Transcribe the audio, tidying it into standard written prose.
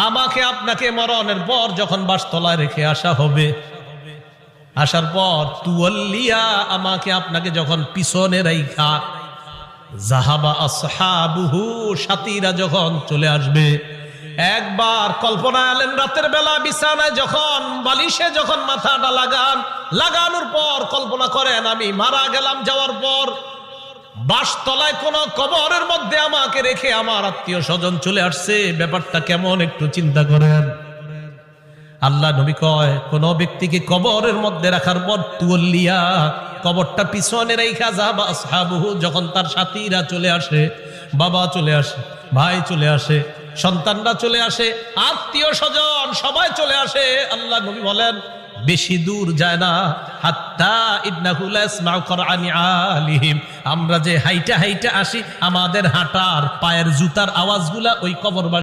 আমাকে আপনাকে মরণের পর যখন বাসতলায় রেখে আসা হবে, আসার পর তুওয়াল্লিয়া, আমাকে আপনাকে যখন পিছনে রাইখা যাহাবা আসহাবুহু, সাথীরা যখন চলে আসবে। একবার কল্পনা আলেন রাতের বেলা বিছানায় যখন বালিশে যখন মাথাটা লাগানোর পর কল্পনা করেন আমি মারা গেলাম, যাওয়ার পর বাসতলায় কোন কবরের মধ্যে আমাকে রেখে আমার আত্মীয় স্বজন চলে আসছে, ব্যাপারটা কেমন একটু চিন্তা করেন। আল্লাহ নবী কয়, কোন ব্যক্তিকে কবরের মধ্যে রাখার পর তুওয়াল্লিয়া, কবরটা পিছনে রেখা যাবা আসহাবুহু, যখন তার সাথীরা চলে আসে, বাবা চলে আসে, ভাই চলে আসে, সন্তানরা চলে আসে, আত্মীয় স্বজন সবাই চলে আসে, আল্লাহ নবী বলেন বেশি দূর যায় না, হাত্তা ইন্নাহু লা ইয়াসমাউ কুরআনি আলিহিম, আমরা যে হাইটা হাইটা আসি, আমাদের হাঁটার পায়ের জুতার আওয়াজগুলা ওই কবর